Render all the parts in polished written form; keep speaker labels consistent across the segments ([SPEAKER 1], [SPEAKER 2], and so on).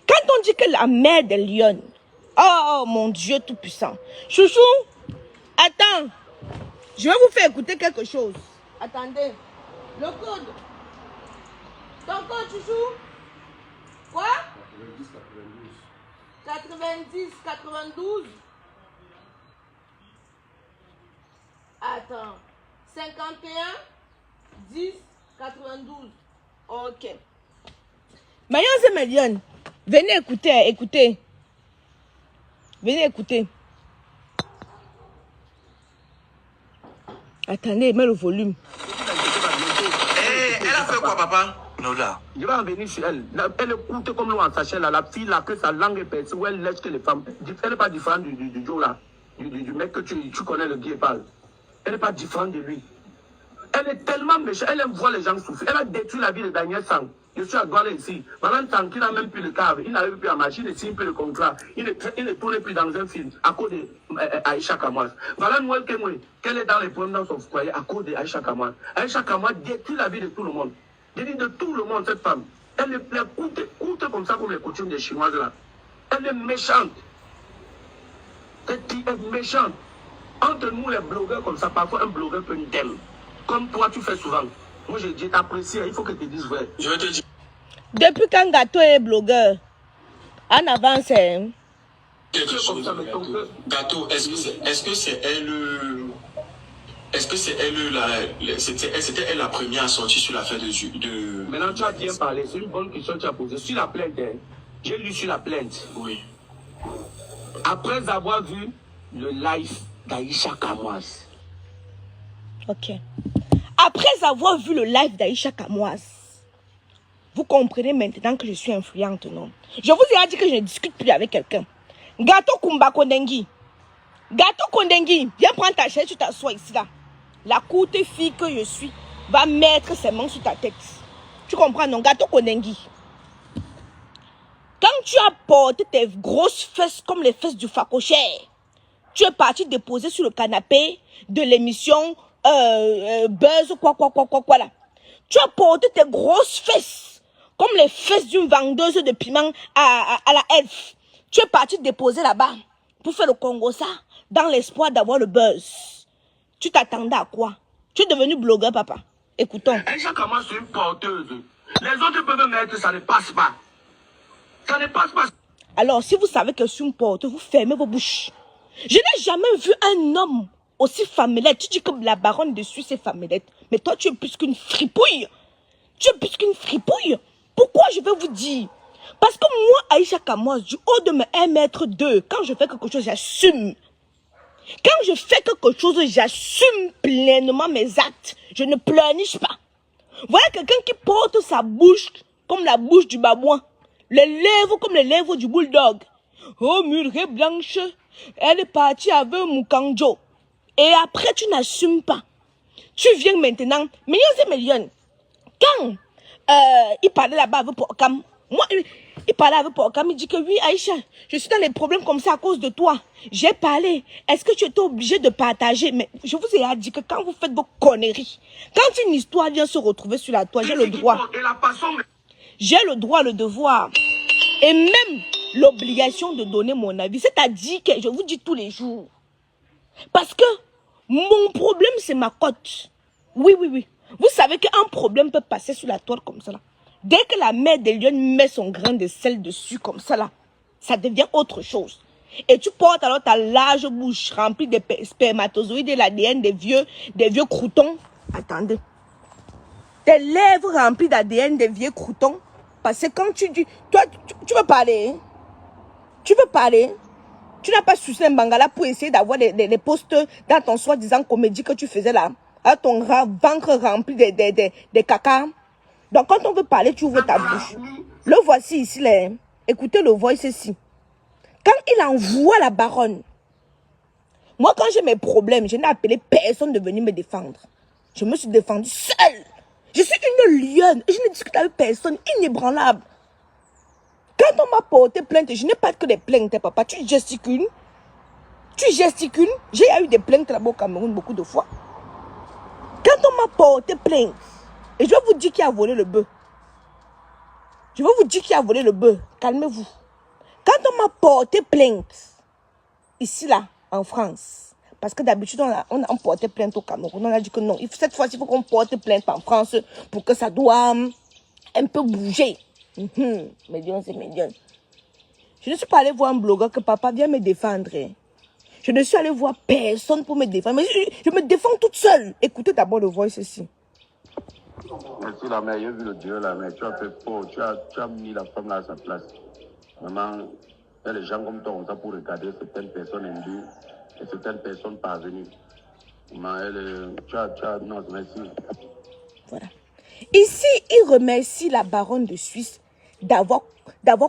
[SPEAKER 1] Quand on dit que la mère de Lyon, oh mon Dieu tout-puissant. Chouchou, attends. Je vais vous faire écouter quelque chose. Attendez. Le code. Ton code, Chouchou? Quoi? 90, 92. Attends. 51, 10, 92. Ok. Mayons et Méliane, venez écouter, écoutez. Venez écouter. Attendez, mets le volume.
[SPEAKER 2] Elle a fait quoi, papa?
[SPEAKER 3] Nola.
[SPEAKER 4] Je vais en venir sur elle. Elle écoute comme nous en sachet là. La fille là, que sa langue est percée, où elle laisse que les femmes. Elle n'est pas différente du Joe là. Du mec que tu connais, le qui parle. Elle n'est pas différente de lui. Elle est tellement méchante. Elle aime voir les gens souffrir. Elle a détruit la vie de Daniel Sang. Je suis à Douala ici. Madame Sang, qui n'a même plus le cadre. Il n'arrive plus à marcher. Il ne signe plus le contrat. Il ne tourne plus dans un film à cause d'Aïcha Kamwas. Voilà Noël Kemwe, qu'elle est dans les problèmes dans son foyer à cause d'Aïcha Kamwas. Aïcha Kamwas détruit la vie de tout le monde. Je dis de tout le monde, cette femme. Elle est coûte comme ça, comme les coutumes des Chinoises là. Elle est méchante. Cette fille est méchante. Entre nous, les blogueurs comme ça, parfois un blogueur peut nous t'aimer. Comme toi, tu fais souvent. Moi, je t'apprécie, il faut que tu te dises vrai.
[SPEAKER 2] Je vais te dire.
[SPEAKER 1] Depuis quand Gâteau est blogueur, en avance, hein?
[SPEAKER 2] Quelque chose. Gâteau, est-ce que c'est elle... Est-ce que c'est elle c'était elle la première à sortir sur l'affaire de...
[SPEAKER 4] Maintenant, tu as bien parlé. C'est une bonne question que tu as posée. Sur la plainte, hein, j'ai lu sur la plainte.
[SPEAKER 2] Oui.
[SPEAKER 4] Après avoir vu le live d'Aïcha Kamwas.
[SPEAKER 1] Ok. Après avoir vu le live d'Aïcha Kamwas, vous comprenez maintenant que je suis influente, non? Je vous ai dit que je ne discute plus avec quelqu'un. Gâteau Kumba Kondengi. Gâteau Kondengi, viens prendre ta chaise, tu t'assois ici là. La courte fille que je suis va mettre ses mains sur ta tête. Tu comprends, non? Gâteau Kondengi. Quand tu as porté tes grosses fesses comme les fesses du facochère, tu es parti déposer sur le canapé de l'émission Buzz, quoi là. Tu as porté tes grosses fesses comme les fesses d'une vendeuse de piment à la Elf. Tu es parti déposer là-bas pour faire le Congo ça dans l'espoir d'avoir le buzz. Tu t'attendais à quoi? Tu es devenu blogueur, papa. Écoutons.
[SPEAKER 4] Aïcha Kamwas, c'est une porteuse. Les autres peuvent mettre, ça ne passe pas. Ça ne passe pas.
[SPEAKER 1] Alors, si vous savez que je suis une porteuse, vous fermez vos bouches. Je n'ai jamais vu un homme aussi famélette. Tu dis que la baronne dessus, c'est famélette. Mais toi, tu es plus qu'une fripouille. Tu es plus qu'une fripouille. Pourquoi je vais vous dire? Parce que moi, Aïcha Kamwas, du haut de mes 1,2 m, quand je fais quelque chose, j'assume. Quand je fais quelque chose, j'assume pleinement mes actes. Je ne pleurniche pas. Voilà quelqu'un qui porte sa bouche comme la bouche du babouin. Les lèvres comme les lèvres du bulldog. Oh, murée blanche. Elle est partie avec Mukanjo. Et après, tu n'assumes pas. Tu viens maintenant. Millions. Quand il parlait là-bas avec Porcam, moi, il parlait avec Porcam, il dit que oui, Aïcha, je suis dans les problèmes comme ça à cause de toi. J'ai parlé. Est-ce que tu étais obligé de partager? Mais je vous ai dit que quand vous faites vos conneries, quand une histoire vient se retrouver sur la toile, j'ai le droit. J'ai le droit, le devoir. Et même l'obligation de donner mon avis. C'est-à-dire que je vous dis tous les jours. Parce que mon problème, c'est ma cote. Oui. Vous savez qu'un problème peut passer sur la toile comme ça là. Dès que la mère de Lyon met son grain de sel dessus comme ça là, ça devient autre chose. Et tu portes alors ta large bouche remplie de spermatozoïdes et l'ADN des vieux croutons. Attendez. Tes lèvres remplies d'ADN des vieux croutons. Parce que quand tu dis, toi, tu veux parler, hein? Tu veux parler? Tu n'as pas sucé un bangala pour essayer d'avoir des postes dans ton soi-disant comédie que tu faisais là. À ton ventre rempli de caca. Donc quand on veut parler, tu ouvres ta bouche. Le voici ici, là. Écoutez le voice ici. Quand il envoie la baronne, moi quand j'ai mes problèmes, je n'ai appelé personne de venir me défendre. Je me suis défendue seule. Je suis une lionne. Et je ne discute avec personne. Inébranlable. Quand on m'a porté plainte, je n'ai pas que des plaintes, papa. Tu gesticules. J'ai eu des plaintes là-bas au Cameroun beaucoup de fois. Quand on m'a porté plainte, et je vais vous dire qui a volé le bœuf. calmez-vous. Quand on m'a porté plainte, ici, là, en France, parce que d'habitude, on a porté plainte au Cameroun, on a dit que non, cette fois-ci, il faut qu'on porte plainte en France pour que ça doit un peu bouger. Médium, c'est médium. Je ne suis pas allée voir un blogueur que papa vient me défendre. Je ne suis allée voir personne pour me défendre. Mais je me défends toute seule. Écoutez d'abord le voice ici.
[SPEAKER 4] Merci la mère, j'ai vu le Dieu la mère, tu as fait fort, tu as mis la femme là à sa place. Maman, il y a les gens comme toi, on ça pour regarder certaines personnes indues et certaines personnes parvenues. Maman, non, merci.
[SPEAKER 1] Voilà. Ici, il remercie la baronne de Suisse d'avoir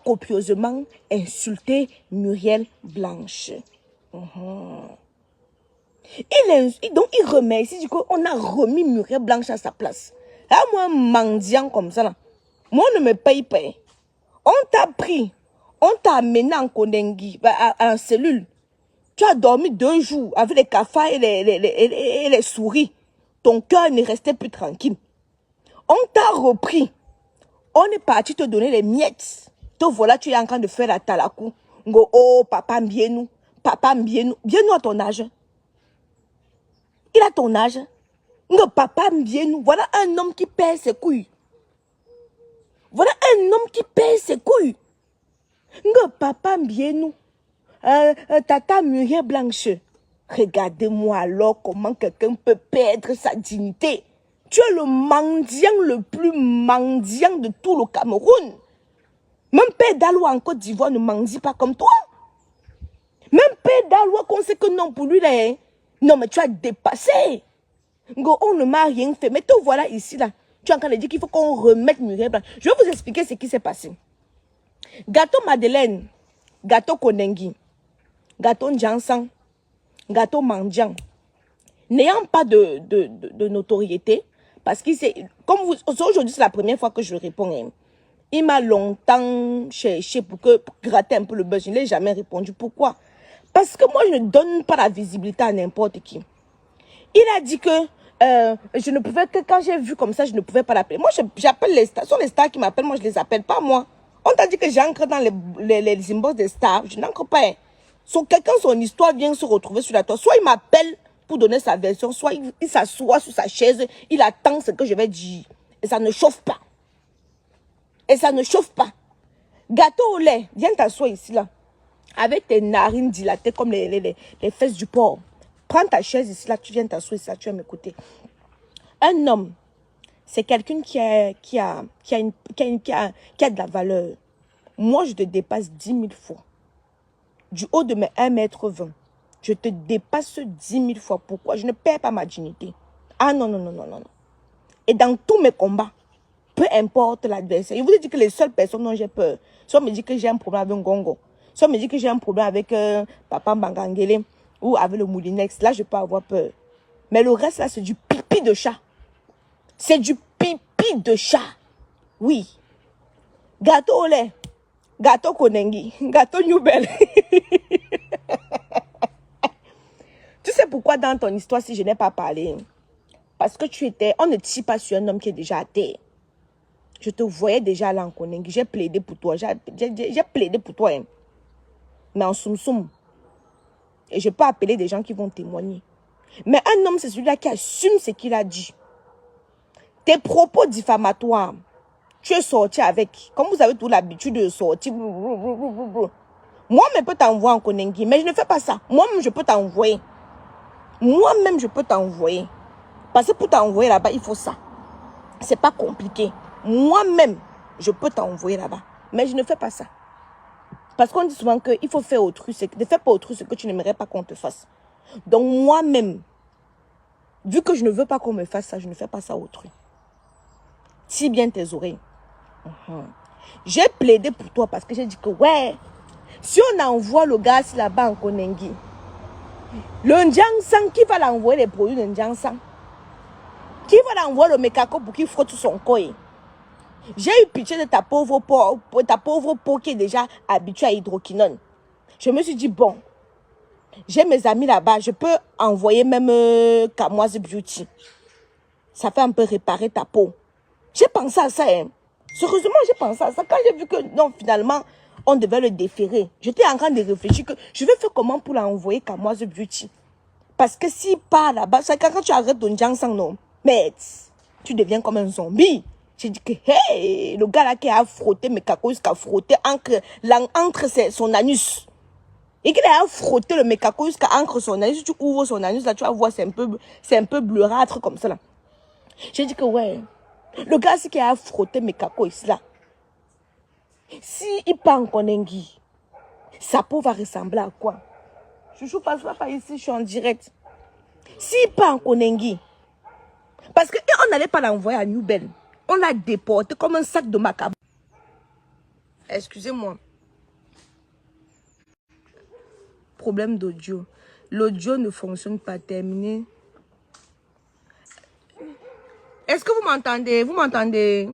[SPEAKER 1] copieusement insulté Muriel Blanche. Donc, il remercie, du coup, on a remis Muriel Blanche à sa place. Là, moi, un mendiant comme ça, là, moi, on ne me paye pas. On t'a pris, on t'a amené en Kondengi, en cellule. Tu as dormi 2 jours avec les cafards et les souris. Ton cœur ne restait plus tranquille. On t'a repris. On est parti te donner les miettes. Te voilà, tu es en train de faire la talakou. Ngo, oh, papa mbienou. Papa mbienou. Mbienou à ton âge. Il a ton âge. Ngo, papa mbienou. Voilà un homme qui perd ses couilles. Voilà un homme qui perd ses couilles. Ngo, papa mbienou. Tata Muriel Blanche. Regardez-moi alors comment quelqu'un peut perdre sa dignité. Tu es le mendiant le plus mendiant de tout le Cameroun. Même Père Dalois en Côte d'Ivoire ne mendie pas comme toi. Même Père Dalois qu'on sait que non pour lui là. Non mais tu as dépassé. On ne m'a rien fait. Mais te voilà ici là. Tu es en train de dire qu'il faut qu'on remette Muriel Blanche. Je vais vous expliquer ce qui s'est passé. Gâteau Madeleine, gâteau Kondengi, gâteau Njansan, gâteau Mandian. N'ayant pas de notoriété, parce que c'est, comme vous, aujourd'hui c'est la première fois que je réponds. Hein. Il m'a longtemps cherché pour gratter un peu le buzz. Je ne l'ai jamais répondu. Pourquoi? Parce que moi, je ne donne pas la visibilité à n'importe qui. Il a dit que je ne pouvais que, quand j'ai vu comme ça, je ne pouvais pas l'appeler. Moi, j'appelle les stars. Ce sont les stars qui m'appellent, moi, je ne les appelle pas, moi. On t'a dit que j'ancre dans les inbox des stars. Je n'ancre pas. Hein. So, quelqu'un, son histoire vient se retrouver sur la toile. Soit il m'appelle pour donner sa version, soit il s'assoit sur sa chaise, il attend ce que je vais dire. Et ça ne chauffe pas. Et ça ne chauffe pas. Gâteau au lait, viens t'asseoir ici, là. Avec tes narines dilatées comme les fesses du porc. Prends ta chaise ici, là, tu viens t'asseoir ici, là, tu vas m'écouter. Un homme, c'est quelqu'un qui a de la valeur. Moi, je te dépasse 10 000 fois. Du haut de mes 1,20 m, je te dépasse 10 000 fois. Pourquoi? Je ne perds pas ma dignité. Ah non, non, non, non, non, non. Et dans tous mes combats, peu importe l'adversaire, je vous ai dit que les seules personnes dont j'ai peur, soit me dit que j'ai un problème avec Ngongo, soit me dit que j'ai un problème avec Papa Mbangangele ou avec le Moulinex, là je peux avoir peur. Mais le reste là, c'est du pipi de chat. C'est du pipi de chat. Oui. Gâteau au lait, gâteau Kondengi, gâteau Newbel. Tu sais pourquoi dans ton histoire, si je n'ai pas parlé? Parce que on ne tire pas sur un homme qui est déjà à terre. Je te voyais déjà là en Kondengi. J'ai plaidé pour toi. J'ai plaidé pour toi. Hein. Mais en soum-soum. Et je peux appeler des gens qui vont témoigner. Mais un homme, c'est celui-là qui assume ce qu'il a dit. Tes propos diffamatoires, tu es sorti avec. Comme vous avez toute l'habitude de sortir. Moi-même, je peux t'envoyer en Kondengi. Mais je ne fais pas ça. Moi-même, je peux t'envoyer. Moi-même, je peux t'envoyer. Parce que pour t'envoyer là-bas, il faut ça. C'est pas compliqué. Moi-même, je peux t'envoyer là-bas. Mais je ne fais pas ça. Parce qu'on dit souvent qu'il faut faire autrui. Ne fais pas autrui ce que tu n'aimerais pas qu'on te fasse. Donc moi-même, vu que je ne veux pas qu'on me fasse ça, je ne fais pas ça autrui. Tire bien tes oreilles. J'ai plaidé pour toi parce que j'ai dit que ouais, si on envoie le gars là-bas en Kondengi, le Ndjangsang, qui va l'envoyer les produits de Ndjangsang? Qui va l'envoyer le Mekako pour qu'il frotte son corps? J'ai eu pitié de ta pauvre peau qui est déjà habituée à hydroquinone. Je me suis dit, bon, j'ai mes amis là-bas, je peux envoyer même Kamoise Beauty. Ça fait un peu réparer ta peau. J'ai pensé à ça. Hein. Sérieusement, j'ai pensé à ça. Quand j'ai vu que, non, finalement, on devait le déférer. J'étais en train de réfléchir que je vais faire comment pour l'envoyer Kamoise Beauty. Parce que s'il part là-bas, c'est quand tu arrêtes ton Jansang, non. Mais tu deviens comme un zombie. J'ai dit que, hey, le gars là qui a frotté mes cacos, qui a frotté entre son anus. Et qu'il a frotté le mécaco jusqu'à encre son anus. Tu ouvres son anus, là, tu vas voir, c'est un peu bleurâtre comme ça, là. J'ai dit que, ouais, le gars qui a frotté mes cacos ici, là, si il part en Konengi, sa peau va ressembler à quoi? Chouchou, passe pas ici, je suis en direct. S'il part en Konengi, parce qu'on n'allait pas l'envoyer à New Bell, on l'a déporté comme un sac de macabre. Excusez-moi. Problème d'audio. L'audio ne fonctionne pas. Terminé. Est-ce que vous m'entendez? Vous m'entendez?